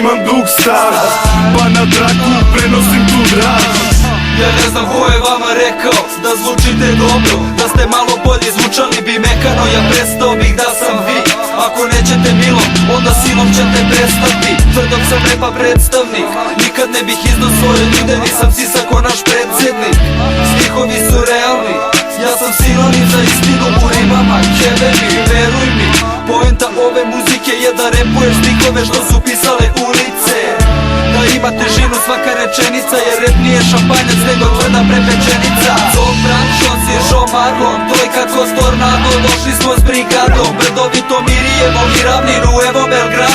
imam dug staž, pa na traku prenosim tu draž. Ja ne znam ko je vama rekao da zvučite dobro, da ste malo bolje zvučali bi mekano, ja prestao bih da sam vi. Ako nećete milom, onda silom ćete prestati. Tvrdog sam repa predstavnik, nikad ne bih iznao svoje ljude, nisam sisak ko naš predsjednik. Stihovi su realni, ja sam sinonim za istinu u rimama. Jebe mi, veruj mi, poenta ove muzike je da repuješ stihove što su pisale ulice. Da ima težinu svaka rečenica, jer rep nije šampanjac nego tvrda prepečenica. Zog branšo si žomarom, trojka ko s tornado, došli smo s brigadom. Brdovito Mirijevo i ravninu, evo Belgrad.